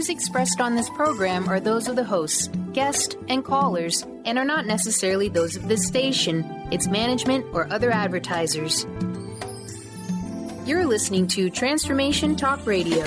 views expressed on this program are those of the hosts, guests, and callers, and are not necessarily those of this station, its management, or other advertisers. You're listening to Transformation Talk Radio.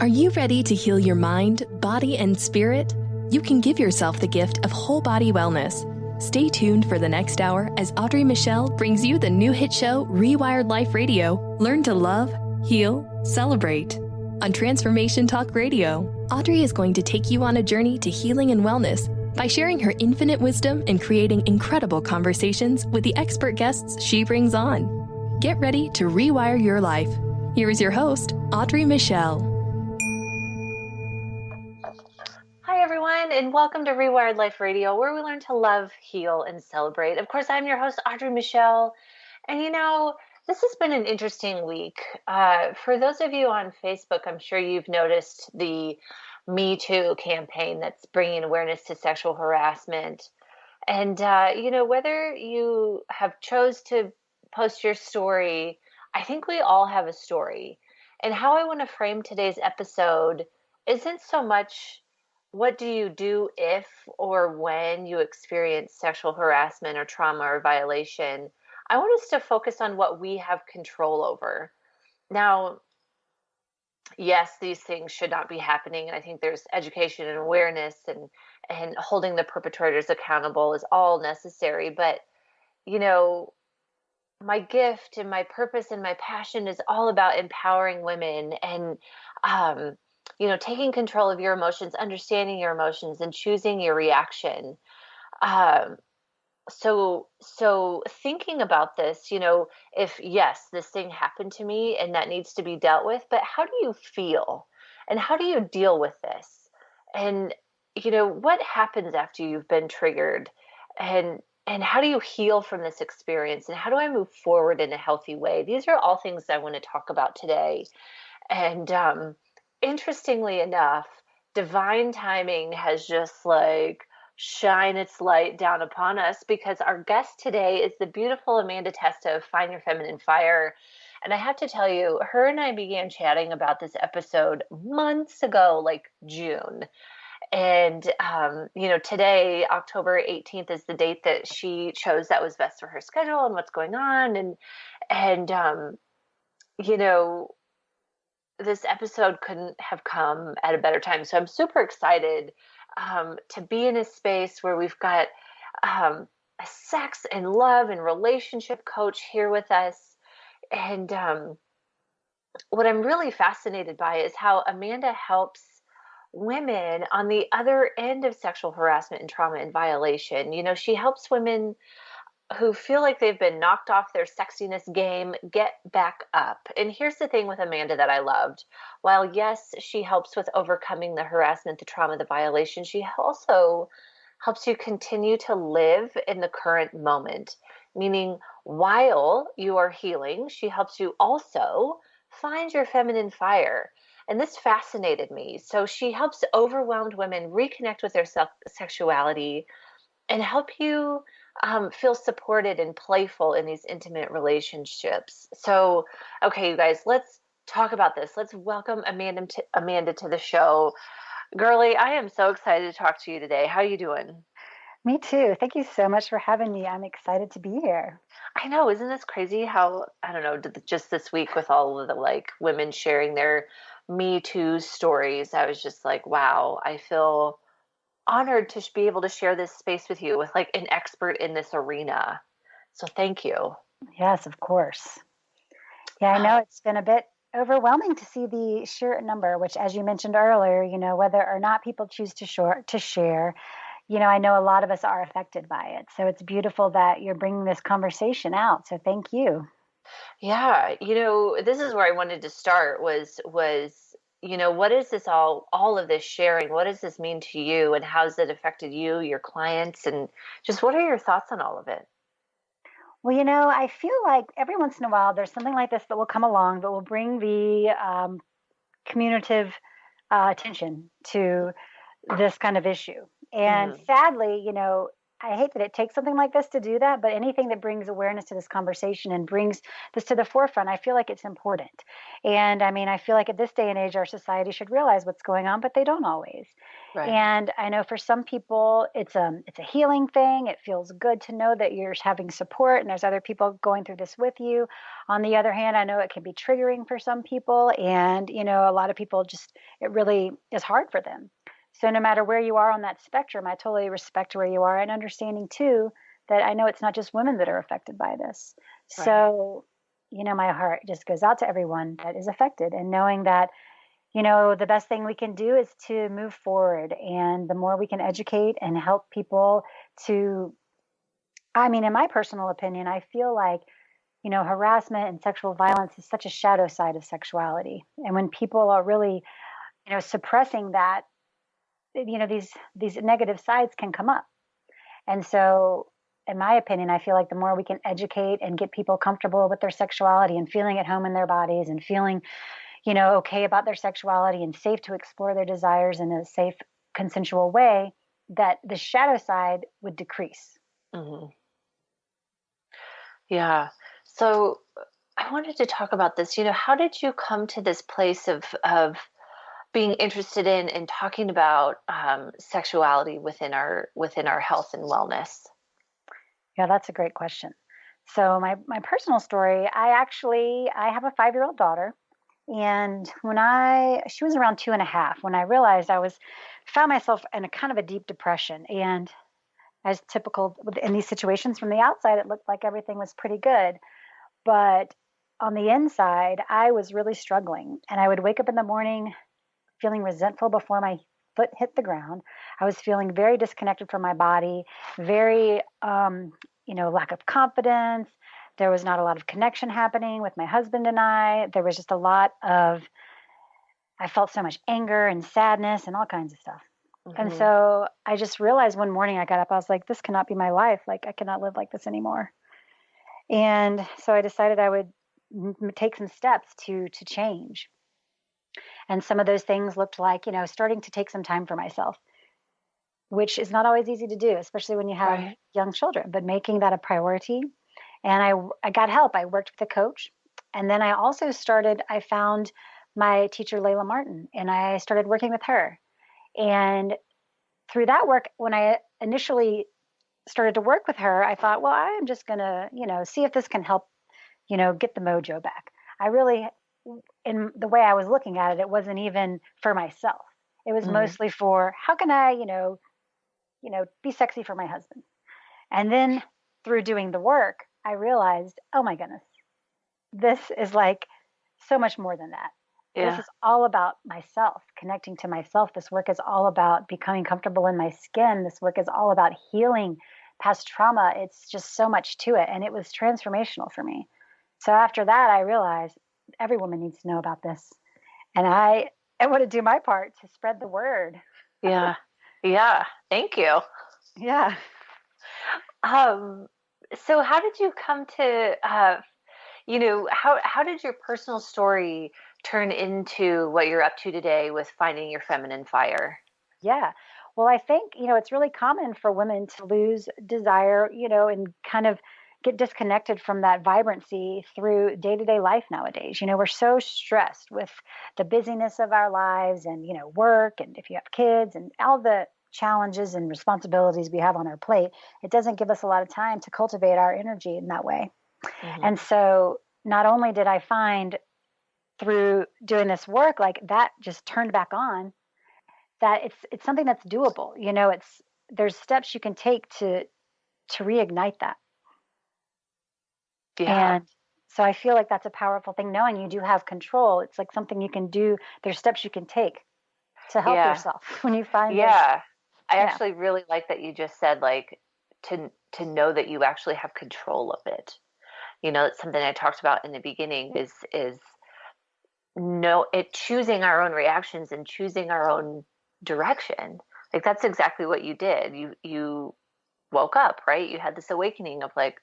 Are you ready to heal your mind, body, and spirit? You can give yourself the gift of whole body wellness. Stay tuned for the next hour as Audrey Michel brings you the new hit show, Rewired Life Radio. Learn to love, heal, celebrate. On Transformation Talk Radio, Audrey is going to take you on a journey to healing and wellness by sharing her infinite wisdom and creating incredible conversations with the expert guests she brings on. Get ready to rewire your life. Here is your host, Audrey Michel. Hi, everyone, and welcome to Rewired Life Radio, where we learn to love, heal, and celebrate. Of course, I'm your host, Audrey Michel, and this has been an interesting week. For those of you on Facebook, I'm sure you've noticed the Me Too campaign that's bringing awareness to sexual harassment. And, whether you have chose to post your story, I think we all have a story. And how I want to frame today's episode isn't so much what do you do if or when you experience sexual harassment or trauma or violation. I want us to focus on what we have control over. Now, yes, these things should not be happening. And I think there's education and awareness and holding the perpetrators accountable is all necessary. But, my gift and my purpose and my passion is all about empowering women and, taking control of your emotions, understanding your emotions, and choosing your reaction. So thinking about this, if yes, this thing happened to me and that needs to be dealt with, but how do you feel? And how do you deal with this? And, what happens after you've been triggered? And how do you heal from this experience? And how do I move forward in a healthy way? These are all things I want to talk about today. And, interestingly enough, divine timing has just shine its light down upon us because our guest today is the beautiful Amanda Testa of Find Your Feminine Fire. And I have to tell you, her and I began chatting about this episode months ago, like June. And, today, October 18th is the date that she chose that was best for her schedule and what's going on. And this episode couldn't have come at a better time. So I'm super excited to be in a space where we've got a sex and love and relationship coach here with us. And what I'm really fascinated by is how Amanda helps women on the other end of sexual harassment and trauma and violation. She helps women who feel like they've been knocked off their sexiness game get back up. And here's the thing with Amanda that I loved. While, yes, she helps with overcoming the harassment, the trauma, the violation, she also helps you continue to live in the current moment. Meaning, while you are healing, she helps you also find your feminine fire. And this fascinated me. So she helps overwhelmed women reconnect with their sexuality and help you feel supported and playful in these intimate relationships. So, okay, you guys, let's talk about this. Let's welcome Amanda to the show. Girlie, I am so excited to talk to you today. How are you doing? Me too. Thank you so much for having me. I'm excited to be here. I know. Isn't this crazy how, I don't know, just this week with all of the women sharing their Me Too stories, I was just like, wow, I feel honored to be able to share this space with you with an expert in this arena. So thank you. Yes, of course. Yeah, I know it's been a bit overwhelming to see the sheer number, which, as you mentioned earlier, whether or not people choose to share, I know a lot of us are affected by it. So it's beautiful that you're bringing this conversation out. So thank you. Yeah. This is where I wanted to start was what is this all of this sharing? What does this mean to you, and how's it affected you, your clients, and just what are your thoughts on all of it? Well, I feel like every once in a while there's something like this that will come along that will bring the communicative attention to this kind of issue. And sadly, I hate that it takes something like this to do that, but anything that brings awareness to this conversation and brings this to the forefront, I feel like it's important. And I mean, I feel like at this day and age, our society should realize what's going on, but they don't always. Right. And I know for some people, it's a healing thing. It feels good to know that you're having support and there's other people going through this with you. On the other hand, I know it can be triggering for some people, and a lot of people just it really is hard for them. So no matter where you are on that spectrum, I totally respect where you are, and understanding too that I know it's not just women that are affected by this. Right. So, my heart just goes out to everyone that is affected, and knowing that, the best thing we can do is to move forward. And the more we can educate and help people to, I mean, in my personal opinion, I feel like, harassment and sexual violence is such a shadow side of sexuality. And when people are really, suppressing that, these negative sides can come up. And so in my opinion, I feel like the more we can educate and get people comfortable with their sexuality and feeling at home in their bodies and feeling, okay about their sexuality and safe to explore their desires in a safe, consensual way, that the shadow side would decrease. Mm-hmm. Yeah. So I wanted to talk about this. How did you come to this place of being interested in and talking about sexuality within our health and wellness? Yeah, that's a great question. So my personal story, I have a 5-year-old daughter, and when she was around 2.5 when I realized found myself in a kind of a deep depression. And as typical in these situations, from the outside, it looked like everything was pretty good, but on the inside, I was really struggling, and I would wake up in the morning feeling resentful before my foot hit the ground. I was feeling very disconnected from my body, very, lack of confidence. There was not a lot of connection happening with my husband and I. There was just I felt so much anger and sadness and all kinds of stuff. Mm-hmm. And so I just realized one morning I got up, I was like, this cannot be my life. Like, I cannot live like this anymore. And so I decided I would take some steps to change. And some of those things looked like, starting to take some time for myself, which is not always easy to do, especially when you have right. young children, but making that a priority. And I got help. I worked with a coach. And then I found my teacher, Layla Martin, and I started working with her. And through that work, when I initially started to work with her, I thought, well, I'm just going to, see if this can help, get the mojo back. I really, in the way I was looking at it, it wasn't even for myself. It was mostly for how can I, be sexy for my husband. And then through doing the work, I realized, oh my goodness, this is like so much more than that. Yeah. This is all about myself, connecting to myself. This work is all about becoming comfortable in my skin. This work is all about healing past trauma. It's just so much to it. And it was transformational for me. So after that, I realized every woman needs to know about this. And I want to do my part to spread the word. Yeah. Yeah. Thank you. Yeah. So how did you come to, how did your personal story turn into what you're up to today with finding your feminine fire? Yeah. Well, I think, it's really common for women to lose desire, and kind of get disconnected from that vibrancy through day-to-day life nowadays. We're so stressed with the busyness of our lives and, work, and if you have kids and all the challenges and responsibilities we have on our plate, it doesn't give us a lot of time to cultivate our energy in that way. Mm-hmm. And so not only did I find through doing this work, like that just turned back on, that it's something that's doable. There's steps you can take to reignite that. Yeah. And so I feel like that's a powerful thing, knowing you do have control. It's like something you can do. There's steps you can take to help yourself when you find I actually really like that you just said, like, to know that you actually have control of it. It's something I talked about in the beginning is choosing our own reactions and choosing our own direction. Like, that's exactly what you did. You woke up, right? You had this awakening of like,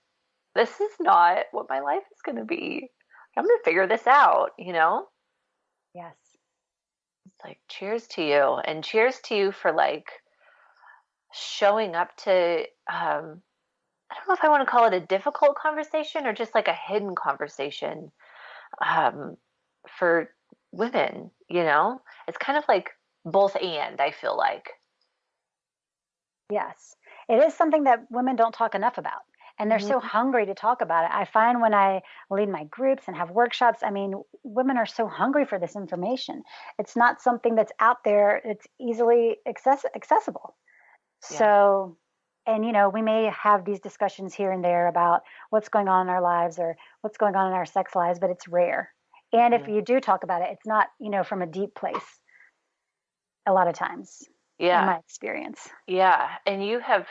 this is not what my life is going to be. I'm going to figure this out, Yes. It's like, cheers to you, and cheers to you for like showing up to I don't know if I want to call it a difficult conversation or just like a hidden conversation for women, It's kind of like both and, I feel like. Yes. It is something that women don't talk enough about. And they're so hungry to talk about it. I find when I lead my groups and have workshops, women are so hungry for this information. It's not something that's out there. It's easily accessible. Yeah. So, and, we may have these discussions here and there about what's going on in our lives or what's going on in our sex lives, but it's rare. And if you do talk about it, it's not, from a deep place a lot of times. Yeah. In my experience. Yeah. And you have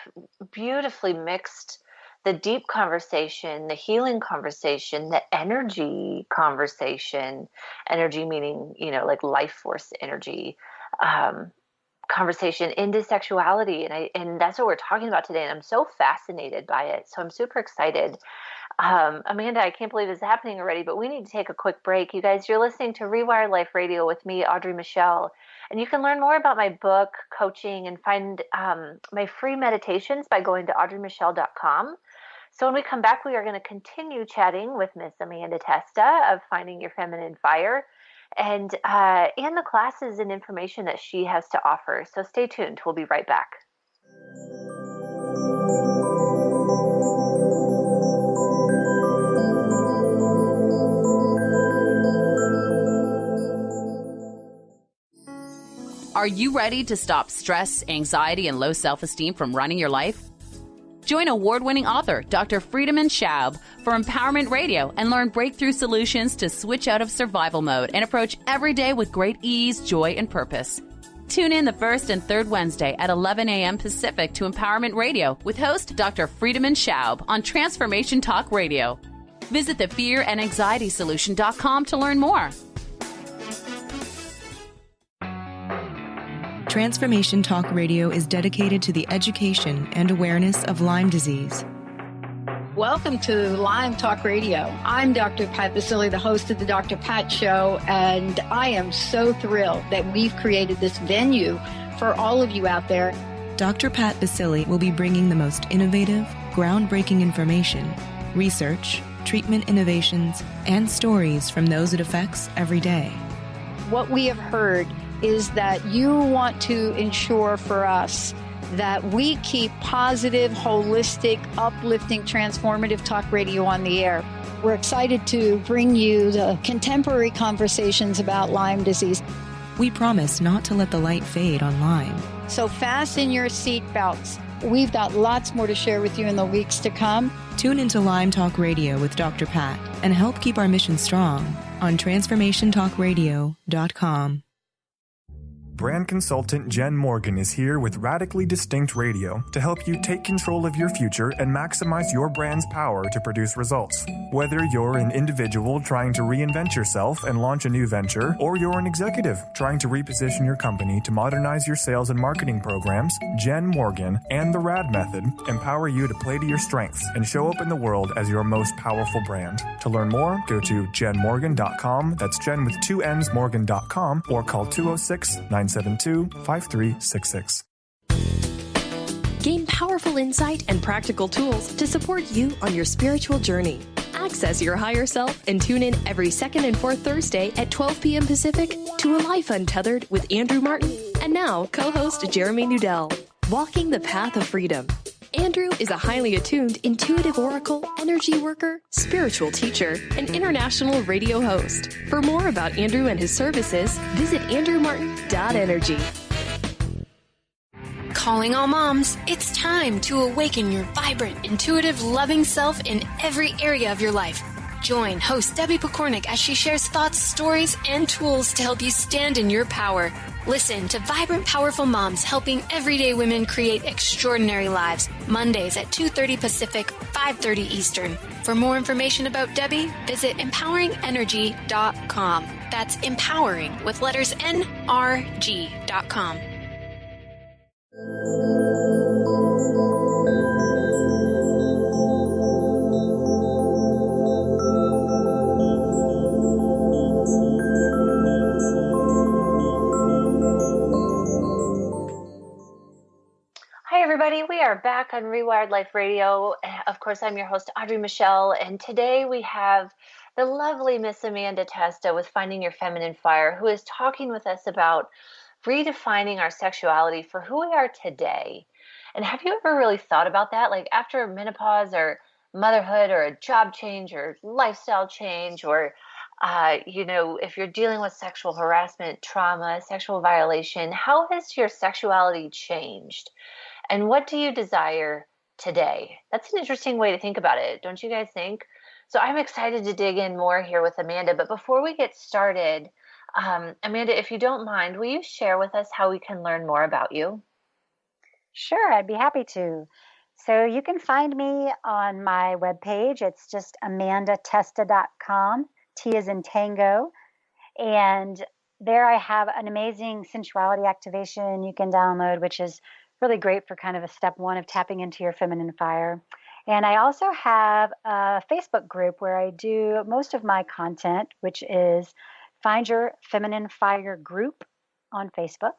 beautifully mixed the deep conversation, the healing conversation, the energy conversation, energy meaning, like life force energy, conversation into sexuality. And that's what we're talking about today. And I'm so fascinated by it. So I'm super excited. Amanda, I can't believe this is happening already, but we need to take a quick break. You guys, you're listening to Rewired Life Radio with me, Audrey Michel. And you can learn more about my book, coaching, and find my free meditations by going to audreymichel.com. So when we come back, we are going to continue chatting with Miss Amanda Testa of Finding Your Feminine Fire and the classes and information that she has to offer. So stay tuned. We'll be right back. Are you ready to stop stress, anxiety, and low self-esteem from running your life? Join award-winning author Dr. Friedemann Schaub for Empowerment Radio and learn breakthrough solutions to switch out of survival mode and approach every day with great ease, joy, and purpose. Tune in the first and third Wednesday at 11 a.m. Pacific to Empowerment Radio with host Dr. Friedemann Schaub on Transformation Talk Radio. Visit thefearandanxietysolution.com to learn more. Transformation Talk Radio is dedicated to the education and awareness of Lyme disease. Welcome to Lyme Talk Radio. I'm Dr. Pat Basile, the host of the Dr. Pat Show, and I am so thrilled that we've created this venue for all of you out there. Dr. Pat Basile will be bringing the most innovative, groundbreaking information, research, treatment innovations, and stories from those it affects every day. What we have heard is that you want to ensure for us that we keep positive, holistic, uplifting, transformative talk radio on the air. We're excited to bring you the contemporary conversations about Lyme disease. We promise not to let the light fade on Lyme. So fasten your seatbelts. We've got lots more to share with you in the weeks to come. Tune into Lyme Talk Radio with Dr. Pat and help keep our mission strong on TransformationTalkRadio.com. Brand consultant Jen Morgan is here with Radically Distinct Radio to help you take control of your future and maximize your brand's power to produce results. Whether you're an individual trying to reinvent yourself and launch a new venture, or you're an executive trying to reposition your company to modernize your sales and marketing programs, Jen Morgan and the RAD Method empower you to play to your strengths and show up in the world as your most powerful brand. To learn more, go to jenmorgan.com. That's Jen with 2 N's, Morgan.com, or call 206-972-5366. Gain powerful insight and practical tools to support you on your spiritual journey. Access your higher self and tune in every second and fourth Thursday at 12 p.m. Pacific to A Life Untethered with Andrew Martin and now co-host Jeremy Nudell. Walking the Path of Freedom. Andrew is a highly attuned, intuitive oracle, energy worker, spiritual teacher, and international radio host. For more about Andrew and his services, visit andrewmartin.energy. Calling all moms, it's time to awaken your vibrant, intuitive, loving self in every area of your life. Join host Debbie Pokornik as she shares thoughts, stories, and tools to help you stand in your power. Listen to Vibrant, Powerful Moms helping everyday women create extraordinary lives. Mondays at 2:30 Pacific, 5:30 Eastern. For more information about Debbie, visit empoweringenergy.com. That's empowering with letters NRG.com. Hi, everybody. We are are back on Rewired Life Radio. Of course, I'm your host, Audrey Michel, and today we have the lovely Miss Amanda Testa with Finding Your Feminine Fire, who is talking with us about redefining our sexuality for who we are today. And have you ever really thought about that? Like after menopause or motherhood or a job change or lifestyle change or if you're dealing with sexual harassment, trauma, sexual violation, how has your sexuality changed? And what do you desire today? That's an interesting way to think about it, don't you guys think? So I'm excited to dig in more here with Amanda. But before we get started, Amanda, if you don't mind, will you share with us how we can learn more about you? Sure, I'd be happy to. So you can find me on my webpage. It's just amandatesta.com. T is in tango. And there I have an amazing sensuality activation you can download, which is really great for kind of a step one of tapping into your feminine fire. And I also have a Facebook group where I do most of my content, which is Find Your Feminine Fire Group on Facebook.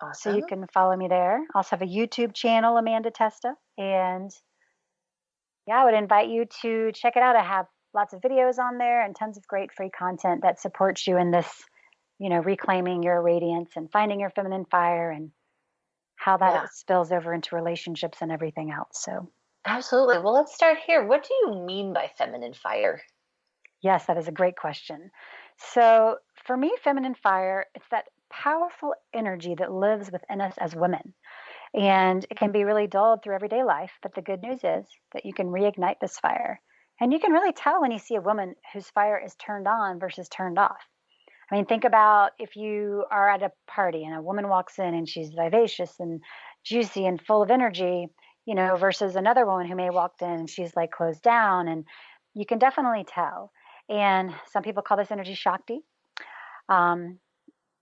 Awesome. So you can follow me there. I also have a YouTube channel, Amanda Testa. And yeah, I would invite you to check it out. I have lots of videos on there and tons of great free content that supports you in this, reclaiming your radiance and finding your feminine fire and how that spills over into relationships and everything else. So absolutely. Well, let's start here. What do you mean by feminine fire? Yes, that is a great question. So for me, feminine fire, it's that powerful energy that lives within us as women. And it can be really dulled through everyday life. But the good news is that you can reignite this fire. And you can really tell when you see a woman whose fire is turned on versus turned off. I mean, think about if you are at a party and a woman walks in and she's vivacious and juicy and full of energy, versus another woman who may walk in and she's like closed down. And you can definitely tell. And some people call this energy Shakti. And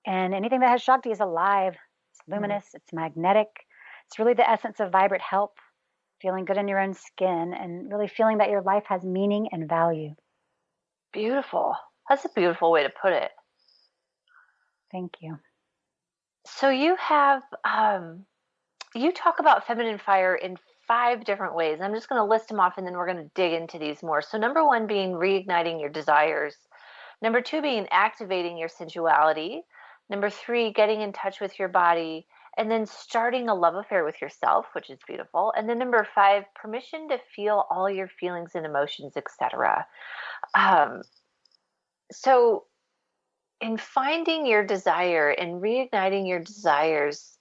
anything that has Shakti is alive. It's luminous. It's magnetic. It's really the essence of vibrant health, feeling good in your own skin, and really feeling that your life has meaning and value. Beautiful. That's a beautiful way to put it. Thank you. So you have, you talk about feminine fire in 5 different ways. I'm just going to list them off and then we're going to dig into these more. So number 1 being reigniting your desires. Number 2 being activating your sensuality. Number 3, getting in touch with your body. And then starting a love affair with yourself, which is beautiful. And then number 5, permission to feel all your feelings and emotions, etc. So in finding your desire and reigniting your desires,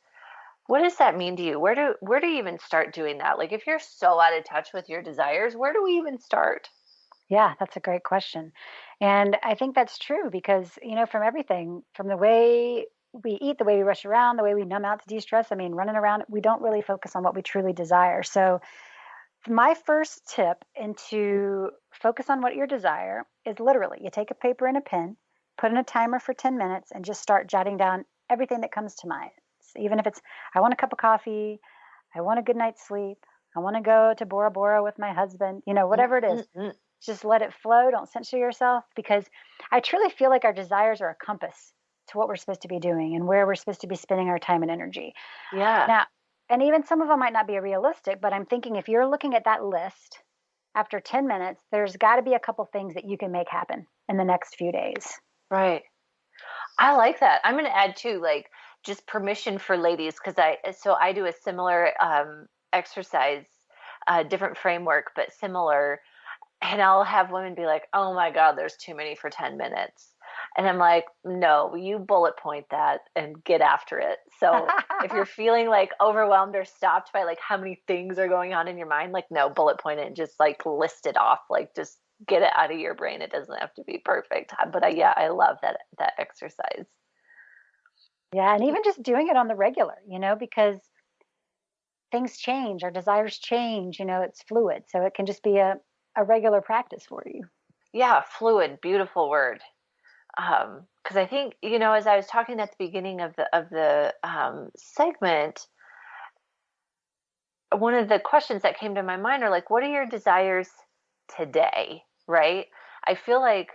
what does that mean to you? Where do you even start doing that? Like if you're so out of touch with your desires, where do we even start? Yeah, that's a great question. And I think that's true because, from everything, from the way we eat, the way we rush around, the way we numb out to de-stress, running around, we don't really focus on what we truly desire. So my first tip into focus on what you desire is literally you take a paper and a pen, put in a timer for 10 minutes and just start jotting down everything that comes to mind. So even if it's, I want a cup of coffee, I want a good night's sleep, I want to go to Bora Bora with my husband, whatever it is, just let it flow. Don't censor yourself because I truly feel like our desires are a compass to what we're supposed to be doing and where we're supposed to be spending our time and energy. Yeah. Now, and even some of them might not be realistic, but I'm thinking if you're looking at that list after 10 minutes, there's got to be a couple things that you can make happen in the next few days. Right. I like that. I'm going to add too, like just permission for ladies, because I do a similar exercise, different framework, but similar. And I'll have women be like, oh my God, there's too many for 10 minutes. And I'm like, no, you bullet point that and get after it. So if you're feeling like overwhelmed or stopped by like how many things are going on in your mind, like no, bullet point it and just like list it off, like just get it out of your brain. It doesn't have to be perfect. But I love that exercise. Yeah. And even just doing it on the regular, because things change, our desires change, it's fluid. So it can just be a regular practice for you. Yeah. Fluid, beautiful word. Because I think, as I was talking at the beginning of the segment, one of the questions that came to my mind are like, what are your desires today? Right? I kind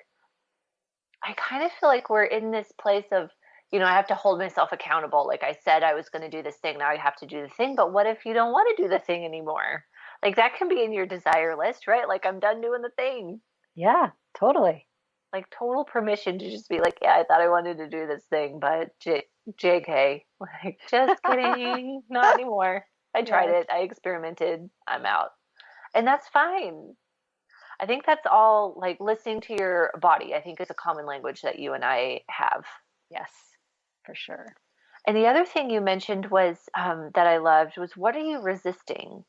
of feel like we're in this place of I have to hold myself accountable. Like I said, I was going to do this thing. Now I have to do the thing. But what if you don't want to do the thing anymore? Like that can be in your desire list, right? Like I'm done doing the thing. Yeah, totally. Like total permission to just be like, yeah, I thought I wanted to do this thing, but JK, like just kidding, not anymore. I tried it. I experimented. I'm out. And that's fine. I think that's all, like listening to your body, I think is a common language that you and I have. Yes, for sure. And the other thing you mentioned was that I loved was, what are you resisting?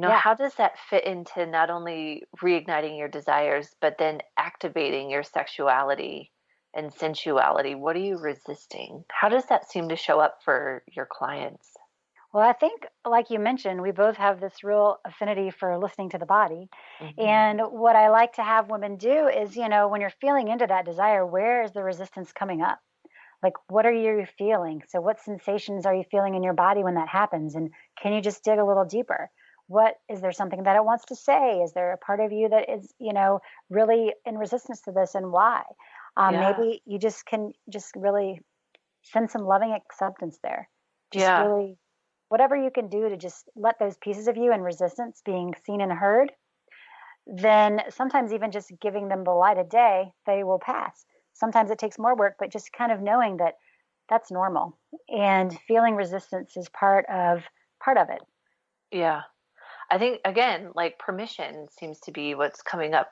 How does that fit into not only reigniting your desires, but then activating your sexuality and sensuality? What are you resisting? How does that seem to show up for your clients? Well, I think, like you mentioned, we both have this real affinity for listening to the body. And what I like to have women do is, when you're feeling into that desire, where is the resistance coming up? Like, what are you feeling? So what sensations are you feeling in your body when that happens? And can you just dig a little deeper? Is there something that it wants to say? Is there a part of you that is, really in resistance to this, and why? Maybe you can really send some loving acceptance there. Really, whatever you can do to just let those pieces of you in resistance being seen and heard, then sometimes even just giving them the light of day, they will pass. Sometimes it takes more work, but just kind of knowing that that's normal, and feeling resistance is part of it. Yeah. I think, again, like permission seems to be what's coming up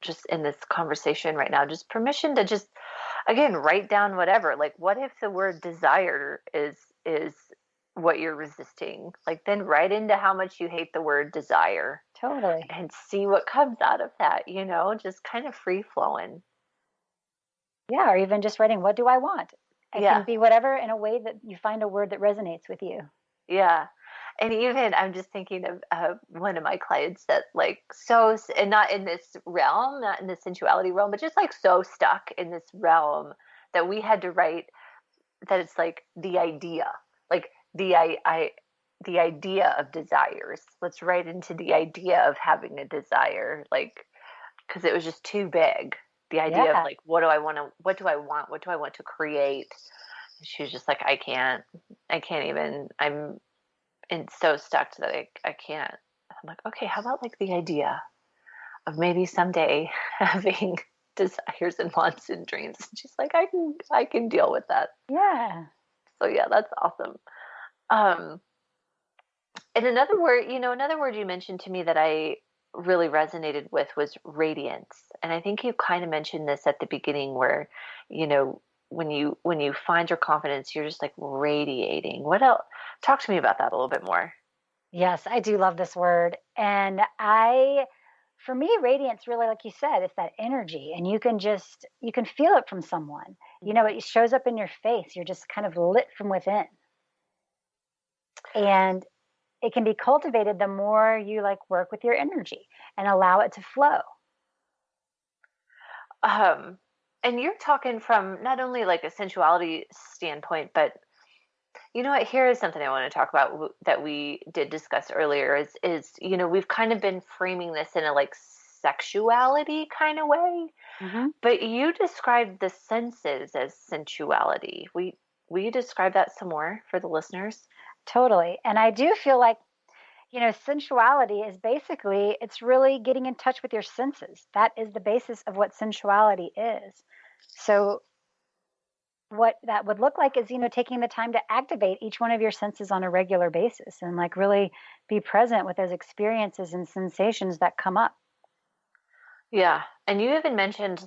just in this conversation right now. Just permission to just, again, write down whatever. Like, what if the word desire is what you're resisting? Like, then write into how much you hate the word desire. Totally. And see what comes out of that, just kind of free flowing. Yeah, or even just writing, what do I want? It can be whatever, in a way that you find a word that resonates with you. Yeah. And even I'm just thinking of one of my clients that and not in this realm, not in the sensuality realm, but just like so stuck in this realm that we had to write that it's like the idea, like the idea of desires. Let's write into the idea of having a desire, like, because it was just too big. The idea of like, what do I want? What do I want to create? And she was just like, I can't even. And so stuck that I can't. I'm like, okay, how about like the idea of maybe someday having desires and wants and dreams? And she's like, I can deal with that. Yeah. So yeah, that's awesome. And another word you mentioned to me that I really resonated with was radiance. And I think you kind of mentioned this at the beginning, where, when you find your confidence, you're just like radiating. What else? Talk to me about that a little bit more. Yes, I do love this word. And for me, radiance really, like you said, it's that energy, and you can feel it from someone. It shows up in your face. You're just kind of lit from within. And it can be cultivated the more you work with your energy and allow it to flow. And you're talking from not only like a sensuality standpoint, but here is something I want to talk about that we did discuss earlier is we've kind of been framing this in a sexuality kind of way, but you described the senses as sensuality. Will you describe that some more for the listeners? Totally. And I do feel like, sensuality is basically, it's really getting in touch with your senses. That is the basis of what sensuality is. So what that would look like is, taking the time to activate each one of your senses on a regular basis, and really be present with those experiences and sensations that come up. Yeah. And you even mentioned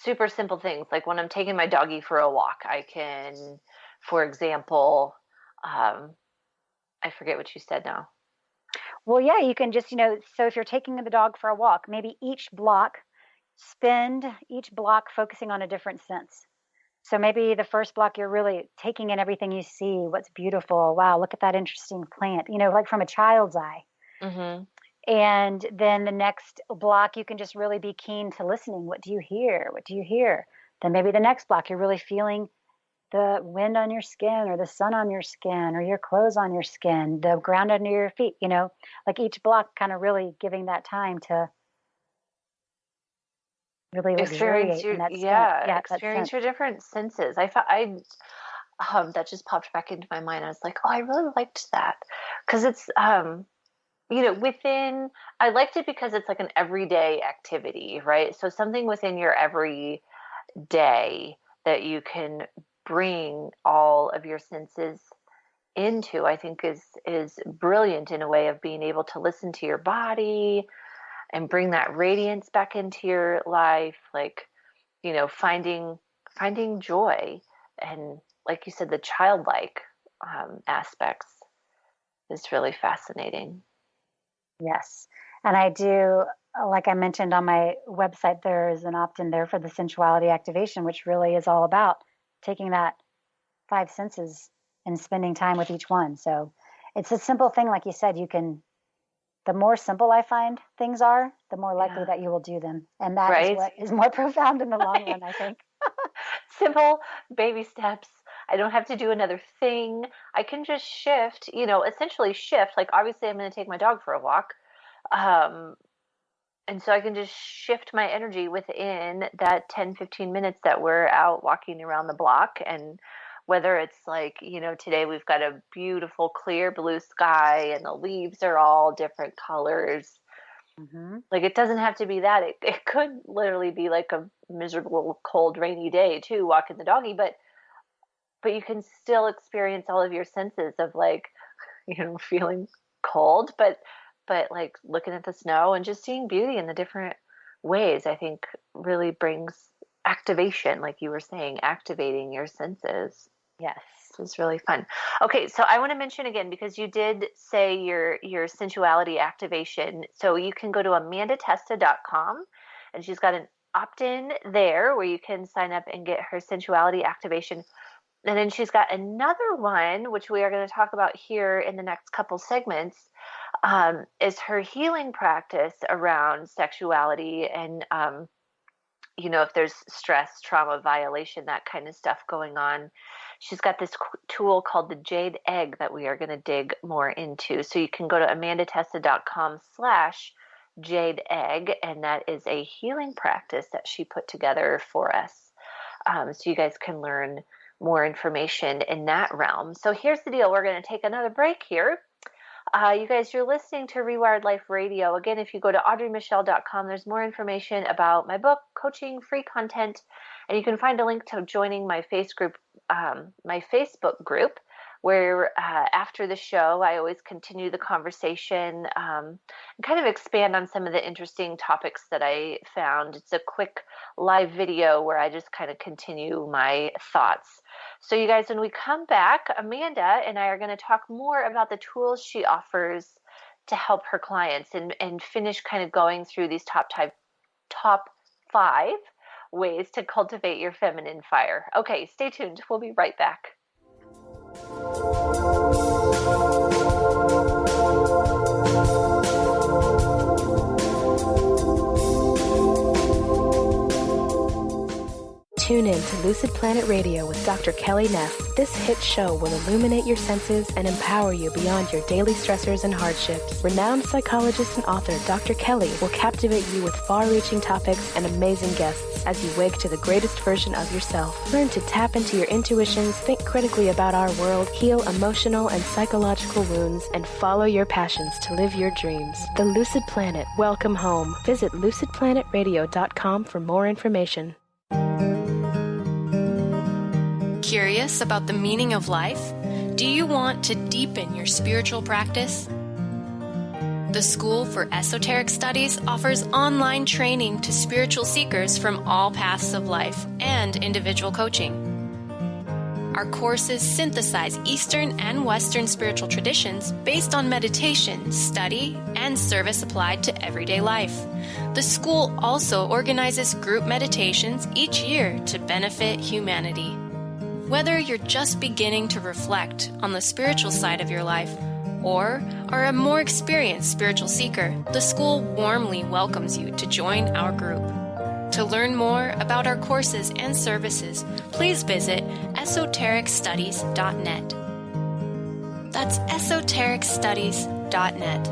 super simple things. Like when I'm taking my doggy for a walk, I can, for example, I forget what you said now. Well, yeah, you can just, so if you're taking the dog for a walk, maybe spend each block focusing on a different sense. So maybe the first block, you're really taking in everything you see, what's beautiful. Wow, look at that interesting plant, like from a child's eye. Mm-hmm. And then the next block, you can just really be keen to listening. What do you hear? What do you hear? Then maybe the next block, you're really feeling the wind on your skin, or the sun on your skin, or your clothes on your skin, the ground under your feet, each block kind of really giving that time to really luxuriate in that experience your different senses. That just popped back into my mind. I was like, oh, I really liked that because it's I liked it because it's like an everyday activity, right? So something within your every day that you can bring all of your senses into, I think is brilliant in a way of being able to listen to your body and bring that radiance back into your life, like, finding joy, and like you said, the childlike aspects is really fascinating. Yes. And I do, like I mentioned on my website, there is an opt-in there for the sensuality activation, which really is all about taking that 5 senses and spending time with each one. So it's a simple thing. Like you said, the more simple I find things are, the more likely that you will do them. And that is what is more profound in the long run, I think. Simple baby steps. I don't have to do another thing. I can just shift, essentially shift. Like, obviously I'm going to take my dog for a walk. And so I can just shift my energy within that 10, 15 minutes that we're out walking around the block. And whether it's like, today we've got a beautiful clear blue sky and the leaves are all different colors. Mm-hmm. Like, it doesn't have to be that. It could literally be like a miserable, cold, rainy day too, walking the doggy, but you can still experience all of your senses of, like, feeling cold, but like looking at the snow and just seeing beauty in the different ways, I think really brings activation, like you were saying, activating your senses. Yes. It's really fun. Okay, so I want to mention again, because you did say your sensuality activation. So you can go to amandatesta.com, and she's got an opt-in there where you can sign up and get her sensuality activation. And then she's got another one, which we are going to talk about here in the next couple segments, is her healing practice around sexuality and, if there's stress, trauma, violation, that kind of stuff going on. She's got this tool called the Jade Egg that we are going to dig more into. So you can go to amandatesta.com/Jade Egg, and that is a healing practice that she put together for us. So you guys can learn more information in that realm. So here's the deal. We're going to take another break here. You guys, you're listening to Rewired Life Radio. Again, if you go to audreymichel.com, there's more information about my book, coaching, free content, and you can find a link to joining my Facebook group, where after the show, I always continue the conversation and kind of expand on some of the interesting topics that I found. It's a quick live video where I just kind of continue my thoughts. So you guys, when we come back, Amanda and I are going to talk more about the tools she offers to help her clients and finish kind of going through these top 5 ways to cultivate your feminine fire. Okay, stay tuned. We'll be right back. Tune in to Lucid Planet Radio with Dr. Kelly Neff. This hit show will illuminate your senses and empower you beyond your daily stressors and hardships. Renowned psychologist and author Dr. Kelly will captivate you with far-reaching topics and amazing guests as you wake to the greatest version of yourself. Learn to tap into your intuitions, think critically about our world, heal emotional and psychological wounds, and follow your passions to live your dreams. The Lucid Planet. Welcome home. Visit lucidplanetradio.com for more information. Curious about the meaning of life? Do you want to deepen your spiritual practice? The School for Esoteric Studies offers online training to spiritual seekers from all paths of life and individual coaching. Our courses synthesize Eastern and Western spiritual traditions based on meditation, study, and service applied to everyday life. The school also organizes group meditations each year to benefit humanity. Whether you're just beginning to reflect on the spiritual side of your life or are a more experienced spiritual seeker, the school warmly welcomes you to join our group. To learn more about our courses and services, please visit esotericstudies.net. That's esotericstudies.net.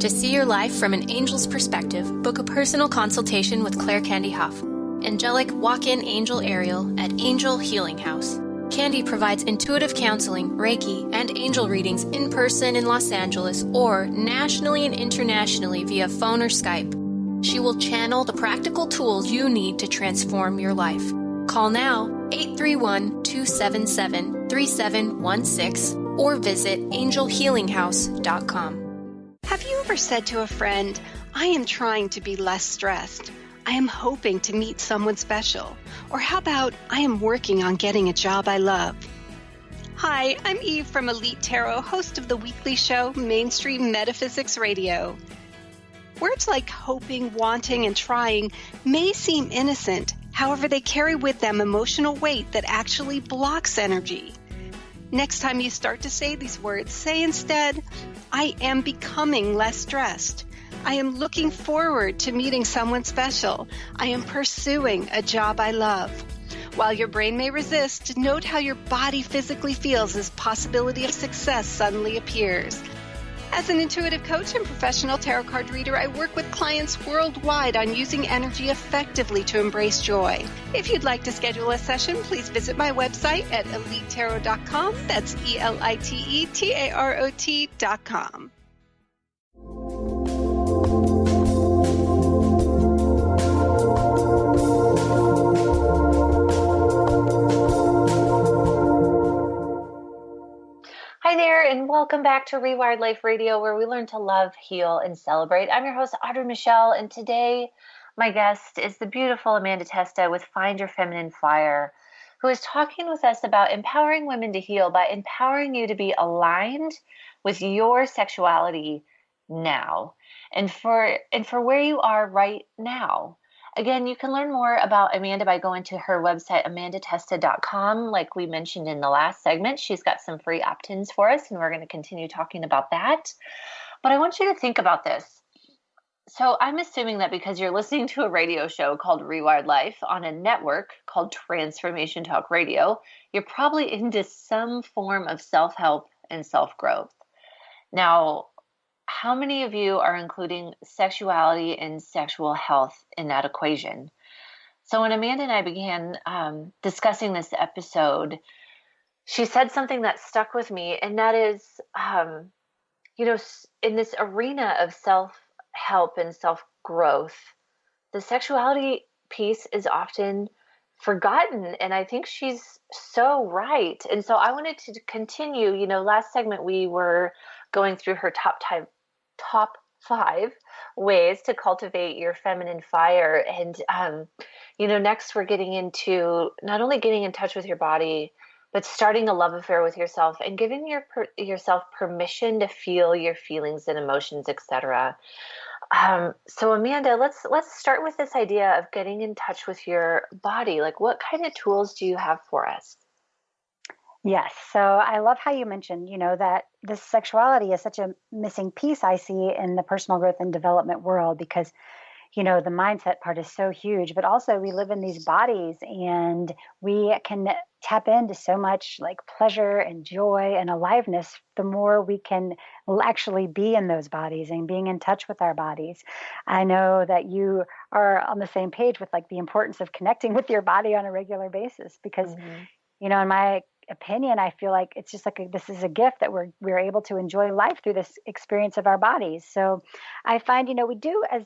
To see your life from an angel's perspective, book a personal consultation with Claire Candy Huff, angelic walk-in angel Ariel at Angel Healing House. Candy provides intuitive counseling, Reiki, and angel readings in person in Los Angeles or nationally and internationally via phone or Skype. She will channel the practical tools you need to transform your life. Call now 831-277-3716 or visit angelhealinghouse.com. Have you ever said to a friend, I am trying to be less stressed. I am hoping to meet someone special. Or how about, I am working on getting a job I love. Hi, I'm Eve from Elite Tarot, host of the weekly show Mainstream Metaphysics Radio. Words like hoping, wanting, and trying may seem innocent. However, they carry with them emotional weight that actually blocks energy. Next time you start to say these words, say instead, I am becoming less stressed. I am looking forward to meeting someone special. I am pursuing a job I love. While your brain may resist, note how your body physically feels as possibility of success suddenly appears. As an intuitive coach and professional tarot card reader, I work with clients worldwide on using energy effectively to embrace joy. If you'd like to schedule a session, please visit my website at elitetarot.com. That's ELITETAROT.com. Hi there, and welcome back to Rewired Life Radio, where we learn to love, heal, and celebrate. I'm your host, Audrey Michel, and today my guest is the beautiful Amanda Testa with Find Your Feminine Fire, who is talking with us about empowering women to heal by empowering you to be aligned with your sexuality now and for where you are right now. Again, you can learn more about Amanda by going to her website, amandatesta.com. Like we mentioned in the last segment, she's got some free opt-ins for us, and we're going to continue talking about that. But I want you to think about this. So I'm assuming that because you're listening to a radio show called Rewired Life on a network called Transformation Talk Radio, you're probably into some form of self-help and self-growth. Now, how many of you are including sexuality and sexual health in that equation? So when Amanda and I began discussing this episode, she said something that stuck with me, and that is, in this arena of self-help and self-growth, the sexuality piece is often forgotten, and I think she's so right. And so I wanted to continue. Last segment we were going through her top 5 ways to cultivate your feminine fire. And, next we're getting into not only getting in touch with your body, but starting a love affair with yourself and giving yourself permission to feel your feelings and emotions, etc. So Amanda, let's start with this idea of getting in touch with your body. Like, what kind of tools do you have for us? Yes. So I love how you mentioned, that this sexuality is such a missing piece I see in the personal growth and development world because, the mindset part is so huge, but also we live in these bodies and we can tap into so much like pleasure and joy and aliveness the more we can actually be in those bodies and being in touch with our bodies. I know that you are on the same page with like the importance of connecting with your body on a regular basis because, in my opinion, I feel like it's just like this is a gift that we're able to enjoy life through this experience of our bodies. So I find, we do as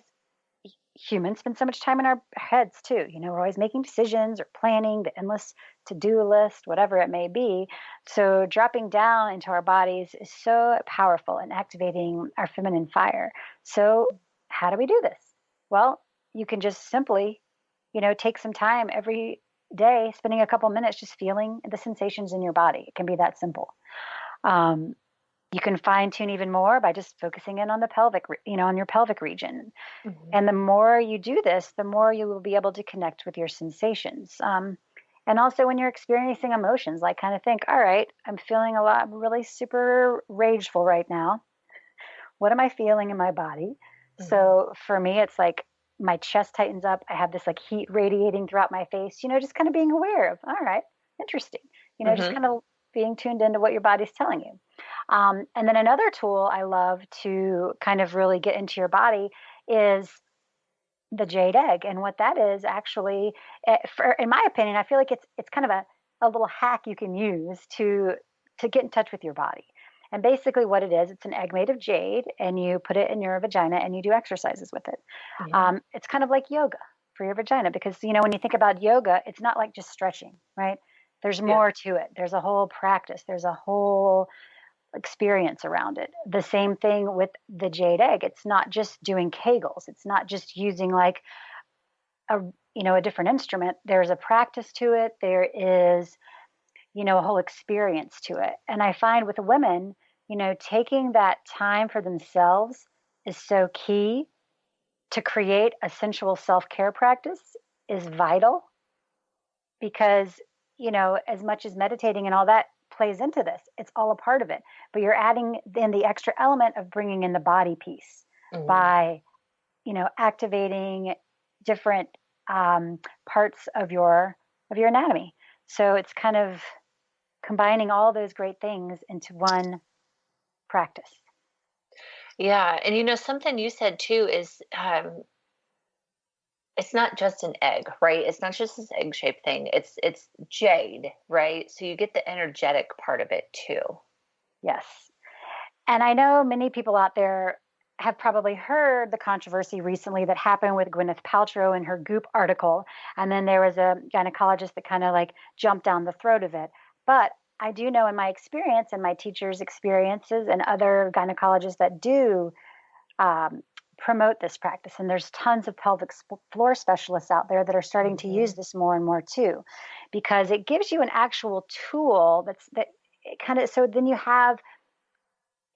humans spend so much time in our heads too. We're always making decisions or planning the endless to-do list, whatever it may be. So dropping down into our bodies is so powerful in activating our feminine fire. So how do we do this? Well, you can just simply, take some time every day, spending a couple minutes just feeling the sensations in your body. It can be that simple. You can fine tune even more by just focusing in on the pelvic, on your pelvic region. Mm-hmm. And the more you do this, the more you will be able to connect with your sensations. And also when you're experiencing emotions, like kind of think, all right, I'm feeling really super rageful right now. What am I feeling in my body? Mm-hmm. So for me, it's like my chest tightens up. I have this like heat radiating throughout my face, just kind of being aware of, all right, interesting, just kind of being tuned into what your body's telling you. And then another tool I love to kind of really get into your body is the jade egg. And what that is actually, in my opinion, I feel like it's kind of a little hack you can use to get in touch with your body. And basically what it is, it's an egg made of jade, and you put it in your vagina and you do exercises with it. It's kind of like yoga for your vagina, because, when you think about yoga, it's not like just stretching, right? There's more to it. There's a whole practice. There's a whole experience around it. The same thing with the jade egg. It's not just doing Kegels. It's not just using like a different instrument. There's a practice to it. There is, a whole experience to it. And I find with women, taking that time for themselves is so key. To create a sensual self-care practice is vital, because, as much as meditating and all that plays into this, it's all a part of it. But you're adding then the extra element of bringing in the body piece by, activating different parts of your anatomy. So it's kind of combining all those great things into one practice. Yeah. And something you said too is it's not just an egg, right? It's not just this egg-shaped thing. It's jade, right? So you get the energetic part of it too. Yes. And I know many people out there have probably heard the controversy recently that happened with Gwyneth Paltrow in her Goop article. And then there was a gynecologist that kind of like jumped down the throat of it. But I do know in my experience and my teachers' experiences and other gynecologists that do promote this practice, and there's tons of pelvic floor specialists out there that are starting to use this more and more too, because it gives you an actual tool that kind of, so then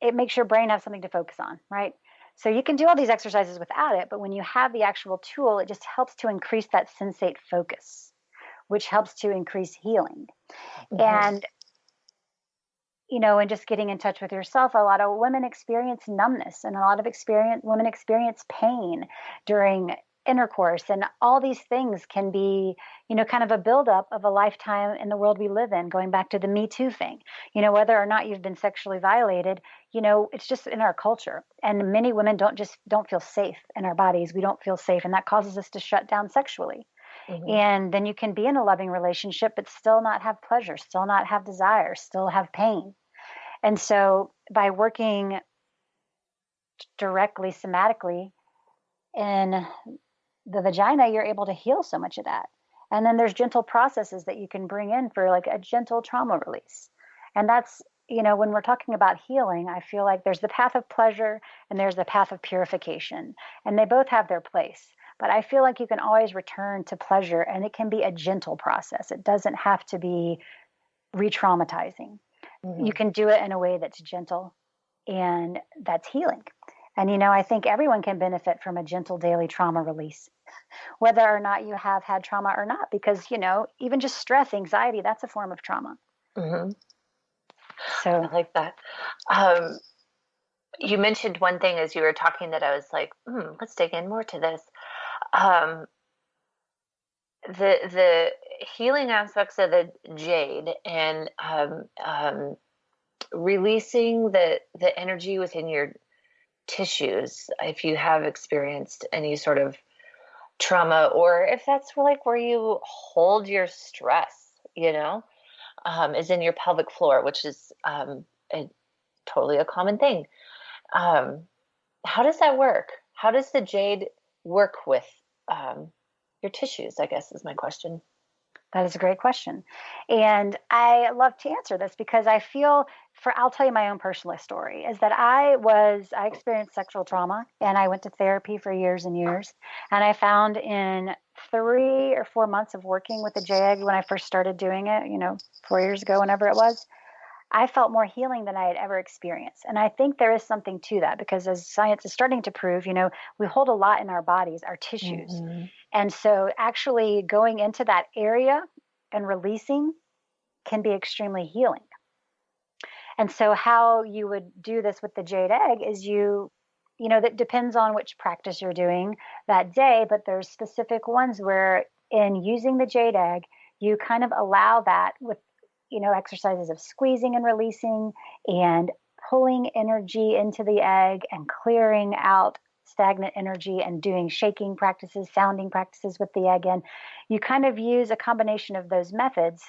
it makes your brain have something to focus on, right? So you can do all these exercises without it, but when you have the actual tool, it just helps to increase that sensate focus, which helps to increase healing. And and just getting in touch with yourself. A lot of women experience numbness, and a lot of women experience pain during intercourse. And all these things can be, kind of a buildup of a lifetime in the world we live in, going back to the Me Too thing. Whether or not you've been sexually violated, it's just in our culture. And many women don't feel safe in our bodies. We don't feel safe. And that causes us to shut down sexually. And then you can be in a loving relationship, but still not have pleasure, still not have desire, still have pain. And so by working directly somatically in the vagina, you're able to heal so much of that. And then there's gentle processes that you can bring in for like a gentle trauma release. And that's, when we're talking about healing, I feel like there's the path of pleasure and there's the path of purification, and they both have their place. But I feel like you can always return to pleasure, and it can be a gentle process. It doesn't have to be re-traumatizing. You can do it in a way that's gentle and that's healing. And, I think everyone can benefit from a gentle daily trauma release, whether or not you have had trauma or not, because, even just stress, anxiety, that's a form of trauma. So I like that. You mentioned one thing as you were talking that I was like, let's dig in more to this. The healing aspects of the jade and releasing the energy within your tissues, if you have experienced any sort of trauma, or if that's like where you hold your stress, is in your pelvic floor, which is totally a common thing. How does that work? How does the jade work with your tissues, I guess, is my question. That is a great question. And I love to answer this because I feel I'll tell you my own personal story, is that I experienced sexual trauma, and I went to therapy for years and years. And I found in 3 or 4 months of working with the JEG when I first started doing it, 4 years ago, whenever it was, I felt more healing than I had ever experienced. And I think there is something to that, because as science is starting to prove, we hold a lot in our bodies, our tissues. Mm-hmm. And so actually going into that area and releasing can be extremely healing. And so how you would do this with the jade egg is that depends on which practice you're doing that day, but there's specific ones where in using the jade egg, you kind of allow that with exercises of squeezing and releasing and pulling energy into the egg and clearing out stagnant energy and doing shaking practices, sounding practices with the egg in. You kind of use a combination of those methods,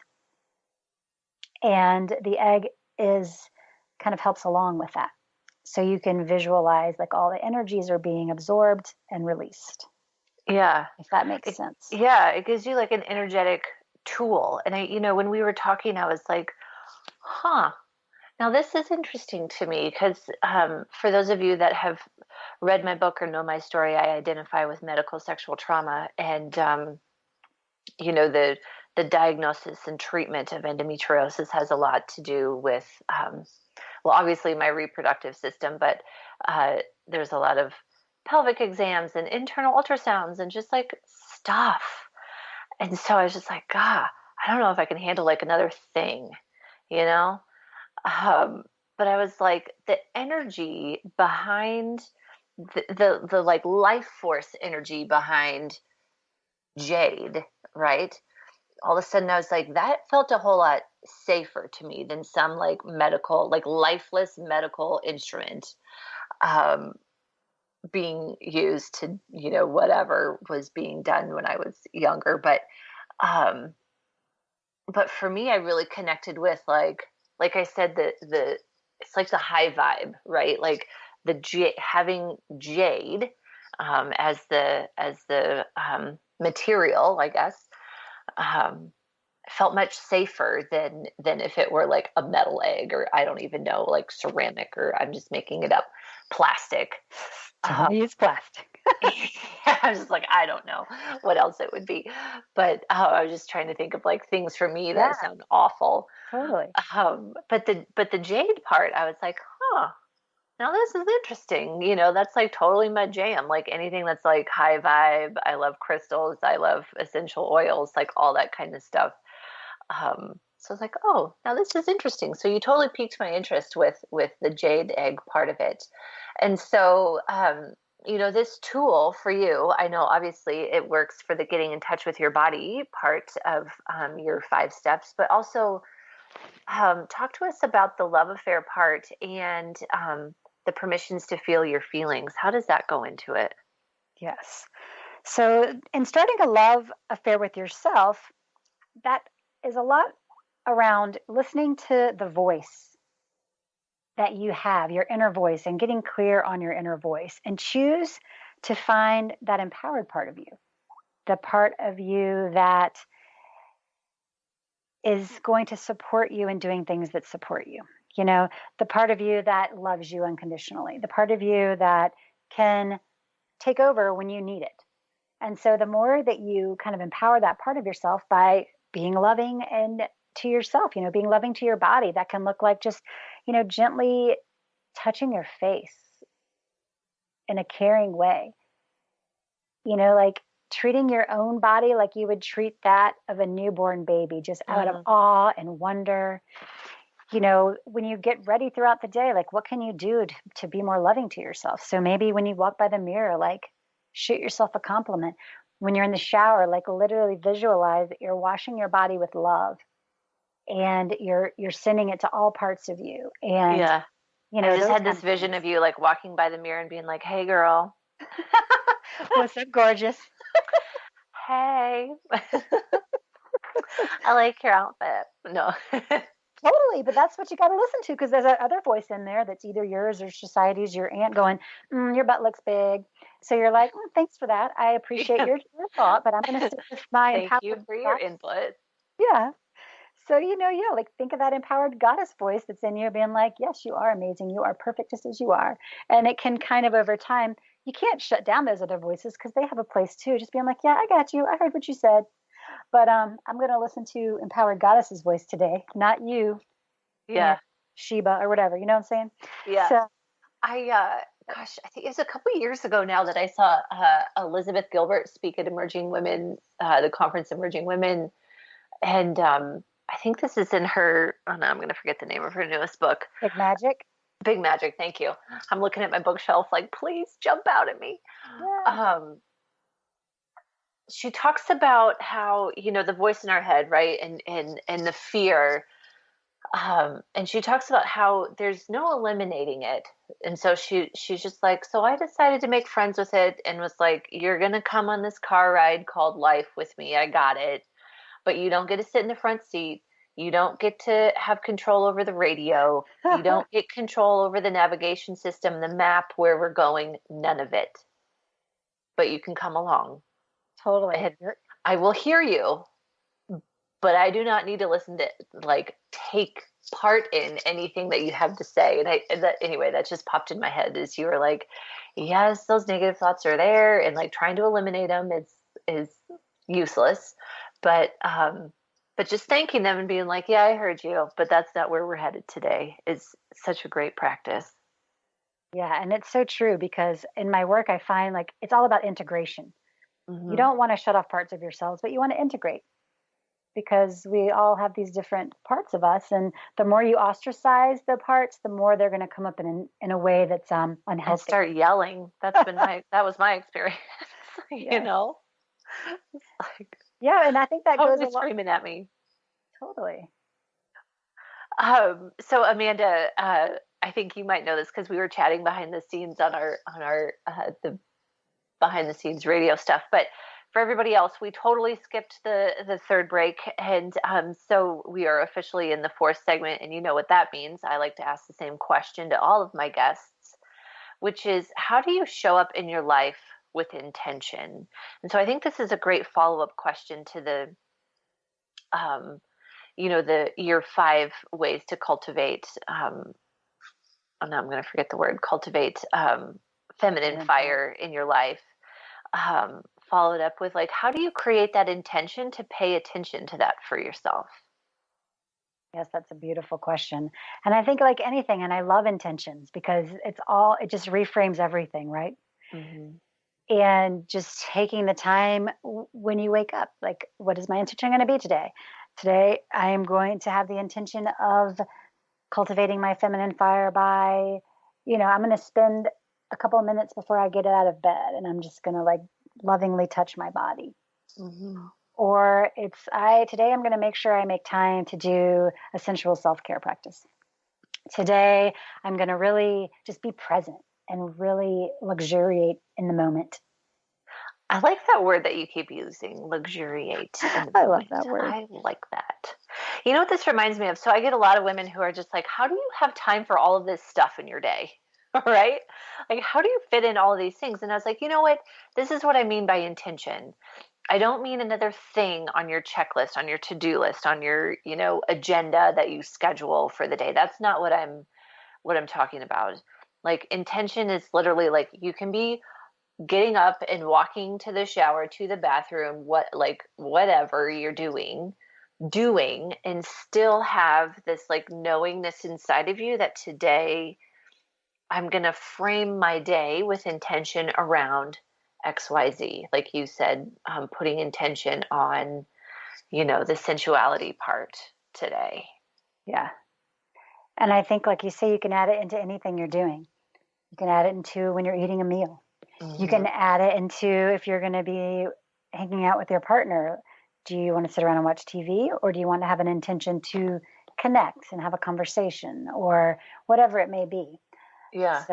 and the egg kind of helps along with that. So you can visualize like all the energies are being absorbed and released. Yeah. If that makes sense. Yeah. It gives you like an energetic tool. And when we were talking, I was like, now this is interesting to me because for those of you that have read my book or know my story, I identify with medical sexual trauma. And, the diagnosis and treatment of endometriosis has a lot to do with, obviously my reproductive system, but there's a lot of pelvic exams and internal ultrasounds and just like stuff. And so I was just like, God, I don't know if I can handle like another thing, But I was like, the energy behind the like life force energy behind jade, right? All of a sudden I was like, that felt a whole lot safer to me than some like medical, like lifeless medical instrument being used to, whatever was being done when I was younger. But for me, I really connected with like I said, it's like the high vibe, right? Like having jade as the material, I guess, felt much safer than if it were like a metal egg, or I don't even know, like ceramic, or I'm just making it up, plastic. Use plastic. I was just like, I don't know what else it would be, but I was just trying to think of like things for me that sound awful. Totally. But the jade part, I was like, now this is interesting. That's like totally my jam. Like anything that's like high vibe. I love crystals. I love essential oils, like all that kind of stuff. So I was like, oh, now this is interesting. So you totally piqued my interest with the jade egg part of it. And so, this tool for you, I know obviously it works for the getting in touch with your body part of your 5 steps, but also talk to us about the love affair part and the permissions to feel your feelings. How does that go into it? Yes. So in starting a love affair with yourself, that is a lot around listening to the voice that you have, your inner voice, and getting clear on your inner voice, and choose to find that empowered part of you, the part of you that is going to support you in doing things that support you. The part of you that loves you unconditionally, the part of you that can take over when you need it. And so the more that you kind of empower that part of yourself by being loving and to yourself, being loving to your body, that can look like just, gently touching your face in a caring way, like treating your own body like you would treat that of a newborn baby, just out of awe and wonder. When you get ready throughout the day, like what can you do to be more loving to yourself? So maybe when you walk by the mirror, like shoot yourself a compliment. When you're in the shower, like literally visualize that you're washing your body with love, and you're sending it to all parts of you. And I just had this vision of you like walking by the mirror and being like, hey girl, what's up, gorgeous? Hey. I like your outfit. No. Totally, but that's what you got to listen to, because there's that other voice in there that's either yours or society's, your aunt going, your butt looks big. So you're like, thanks for that. I appreciate your thought, but I'm going to stick with my Thank you for your input. Yeah. So, like think of that empowered goddess voice that's in you being like, yes, you are amazing. You are perfect just as you are. And it can kind of over time, you can't shut down those other voices because they have a place too. Just being like, yeah, I got you. I heard what you said. But I'm going to listen to empowered goddess's voice today, not you. Yeah. Sheba or whatever. You know what I'm saying? Yeah. So, I think it was a couple of years ago now that I saw Elizabeth Gilbert speak at Emerging Women, the conference Emerging Women. And I think this is in her, I'm going to forget the name of her newest book. Big Magic. Big Magic. Thank you. I'm looking at my bookshelf like, please jump out at me. Yeah. She talks about how, the voice in our head, right? And the fear And she talks about how there's no eliminating it. And so she's just like, so I decided to make friends with it and was like, you're going to come on this car ride called life with me. I got it. But you don't get to sit in the front seat. You don't get to have control over the radio. You don't get control over the navigation system, the map, where we're going, none of it. But you can come along. Totally. And I will hear you, but I do not need to listen to, like, take part in anything that you have to say. Anyway, that just popped in my head as you were like, yes, those negative thoughts are there, and like trying to eliminate them is useless. But just thanking them and being like, yeah, I heard you, but that's not where we're headed today is such a great practice. Yeah. And it's so true, because in my work, I find like it's all about integration. Mm-hmm. You don't want to shut off parts of yourselves, but you want to integrate, because we all have these different parts of us. And the more you ostracize the parts, the more they're going to come up in a way that's unhealthy. And start yelling. That was my experience. You know? It's like, yeah, and I think that goes a lot. Screaming at me. Totally. So Amanda, I think you might know this because we were chatting behind the scenes on our the behind the scenes radio stuff. But for everybody else, we totally skipped the third break, and so we are officially in the fourth segment. And you know what that means. I like to ask the same question to all of my guests, which is, how do you show up in your life with intention? And so I think this is a great follow-up question to the your 5 ways to cultivate I'm going to forget the word, cultivate feminine fire in your life. Followed up with, like, how do you create that intention to pay attention to that for yourself? Yes, that's a beautiful question. And I think, like anything, and I love intentions, because it just reframes everything, right? Mm-hmm. And just taking the time when you wake up, like, what is my intention going to be today? Today, I am going to have the intention of cultivating my feminine fire by, I'm going to spend a couple of minutes before I get out of bed, and I'm just going to, like, lovingly touch my body. Mm-hmm. Or today I'm going to make sure I make time to do a sensual self-care practice. Today I'm going to really just be present and really luxuriate in the moment. I like that word that you keep using, luxuriate. I love that word. I like that. You know what this reminds me of? So I get a lot of women who are just like, how do you have time for all of this stuff in your day? Right? Like, how do you fit in all of these things? And I was like, you know what? This is what I mean by intention. I don't mean another thing on your checklist, on your to-do list, on your, agenda that you schedule for the day. That's not what I'm talking about. Like, intention is literally like, you can be getting up and walking to the shower, to the bathroom, whatever you're doing, and still have this, like, knowingness inside of you that today I'm going to frame my day with intention around XYZ. Like you said, putting intention on, the sensuality part today. Yeah. And I think, like you say, you can add it into anything you're doing. You can add it into when you're eating a meal. Mm-hmm. You can add it into if you're going to be hanging out with your partner. Do you want to sit around and watch TV, or do you want to have an intention to connect and have a conversation, or whatever it may be? Yeah.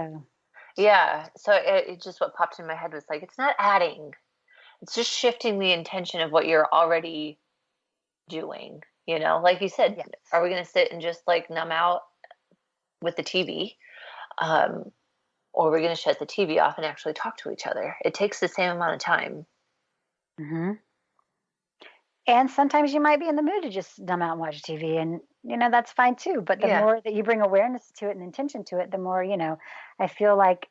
So it just, what popped in my head was like, it's not adding, it's just shifting the intention of what you're already doing. Like you said, yes. Are we going to sit and just, like, numb out with the TV? Or are we going to shut the TV off and actually talk to each other? It takes the same amount of time. Mm-hmm. And sometimes you might be in the mood to just numb out and watch TV, and, that's fine too. But the more that you bring awareness to it and intention to it, the more, I feel like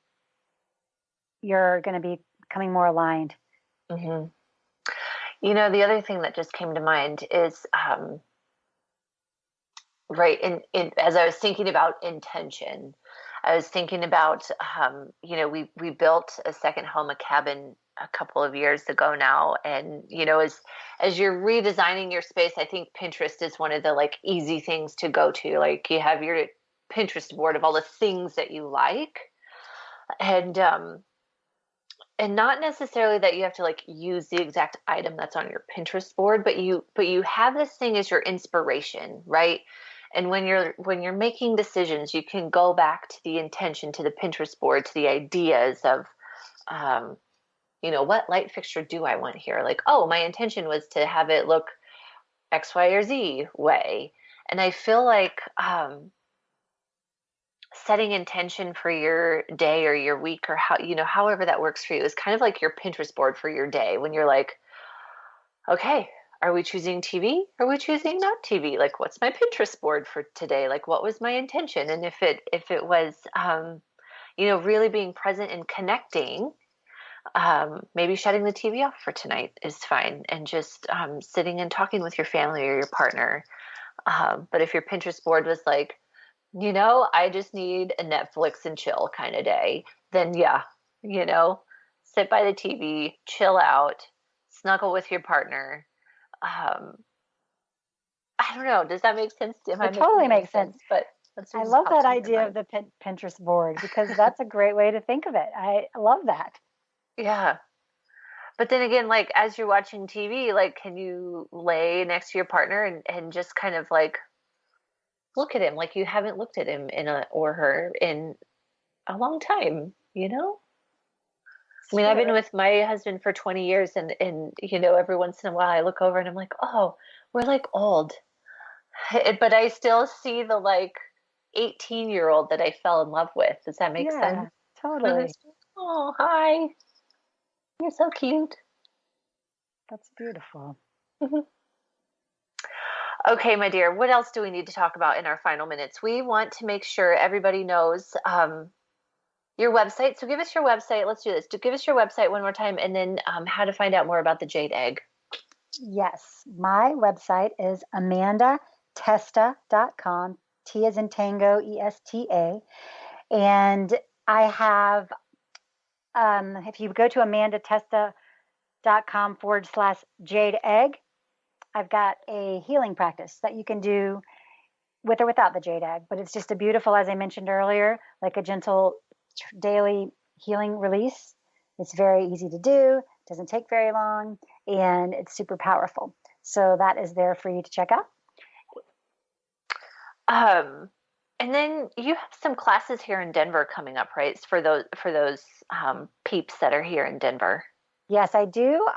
you're going to be becoming more aligned. Mm-hmm. The other thing that just came to mind is, right, as I was thinking about intention, I was thinking about, we built a second home, a cabin, a couple of years ago now. And, as you're redesigning your space, I think Pinterest is one of the, like, easy things to go to. Like, you have your Pinterest board of all the things that you like. And not necessarily that you have to, like, use the exact item that's on your Pinterest board, but you have this thing as your inspiration, right? And when you're making decisions, you can go back to the intention, to the Pinterest board, to the ideas of, what light fixture do I want here? Like, oh, my intention was to have it look X, Y, or Z way. And I feel like setting intention for your day or your week or however that works for you is kind of like your Pinterest board for your day, when you're like, okay, are we choosing TV? Are we choosing not TV? Like, what's my Pinterest board for today? Like, what was my intention? And if it was, really being present and connecting, maybe shutting the TV off for tonight is fine, and just sitting and talking with your family or your partner. But if your Pinterest board was like, I just need a Netflix and chill kind of day, then sit by the TV, chill out, snuggle with your partner. I don't know. Does that make sense? It totally makes sense. But I love that idea of the Pinterest board, because that's a great way to think of it. I love that. Yeah. But then again, like, as you're watching TV, like, can you lay next to your partner and just kind of like look at him like you haven't looked at him or her in a long time, I mean, I've been with my husband for 20 years and every once in a while I look over and I'm like, oh, we're like old. But I still see the like 18-year-old that I fell in love with. Does that make sense? Totally. Oh, hi. You're so cute. That's beautiful. Mm-hmm. Okay, my dear, what else do we need to talk about in our final minutes? We want to make sure everybody knows your website. So give us your website. Let's do this. Give us your website one more time, and then how to find out more about the jade egg. Yes. My website is amandatesta.com. T as in Tango, ESTA. And I have, if you go to amandatesta.com/jade egg, I've got a healing practice that you can do with or without the jade egg, but it's just a beautiful, as I mentioned earlier, like a gentle daily healing release. It's very easy to do, doesn't take very long, and it's super powerful. So that is there for you to check out. And then you have some classes here in Denver coming up, right? For those peeps that are here in Denver. Yes, I do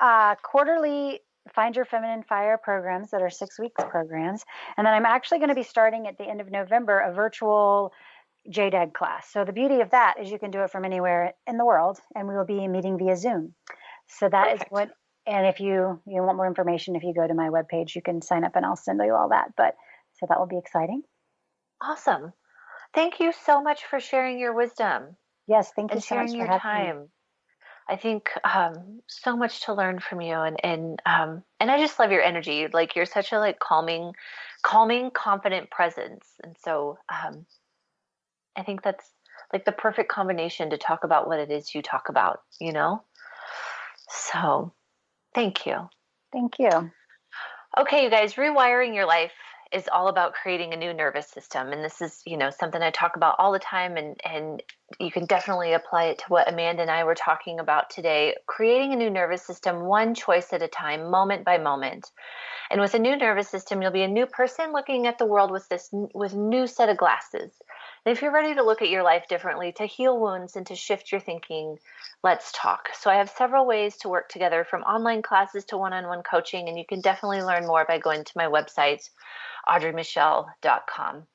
quarterly Find Your Feminine Fire programs that are 6 weeks programs. And then I'm actually going to be starting at the end of November a virtual jade egg class. So the beauty of that is you can do it from anywhere in the world, and we will be meeting via Zoom. So that Perfect. Is what, and if you want more information, if you go to my webpage, you can sign up and I'll send you all that. But so that will be exciting. Awesome. Thank you so much for sharing your wisdom. Yes, thank you so much for sharing your time. Me. I think so much to learn from you, and I just love your energy. Like, you're such a calming, confident presence, and so I think that's like the perfect combination to talk about what it is you talk about. So, thank you. Thank you. Okay, you guys, rewiring your life is all about creating a new nervous system. And this is, something I talk about all the time. And you can definitely apply it to what Amanda and I were talking about today. Creating a new nervous system, one choice at a time, moment by moment. And with a new nervous system, you'll be a new person looking at the world with a new set of glasses. And if you're ready to look at your life differently, to heal wounds and to shift your thinking, let's talk. So I have several ways to work together, from online classes to one-on-one coaching. And you can definitely learn more by going to my website, audreymichel.com.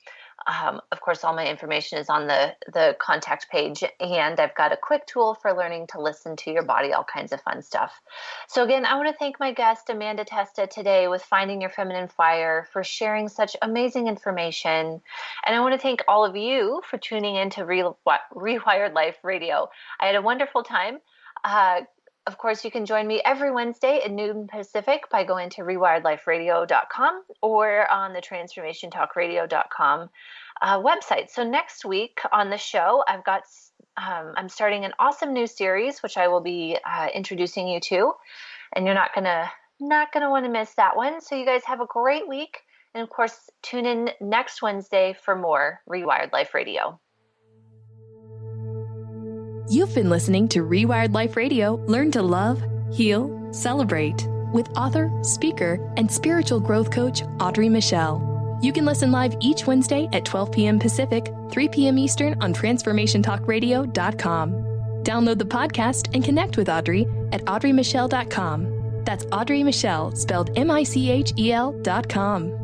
Of course, all my information is on the contact page, and I've got a quick tool for learning to listen to your body, all kinds of fun stuff. So again, I want to thank my guest, Amanda Testa, today with Finding Your Feminine Fire, for sharing such amazing information. And I want to thank all of you for tuning in to Rewired Life Radio. I had a wonderful time. Of course, you can join me every Wednesday at noon Pacific by going to rewiredliferadio.com or on the transformationtalkradio.com website. So next week on the show, I'm starting an awesome new series, which I will be introducing you to, and you're not gonna want to miss that one. So you guys have a great week, and of course, tune in next Wednesday for more Rewired Life Radio. You've been listening to Rewired Life Radio. Learn to love, heal, celebrate with author, speaker, and spiritual growth coach Audrey Michel. You can listen live each Wednesday at 12 p.m. Pacific, 3 p.m. Eastern on TransformationTalkRadio.com. Download the podcast and connect with Audrey at AudreyMichel.com. That's Audrey Michel, spelled Michel.com.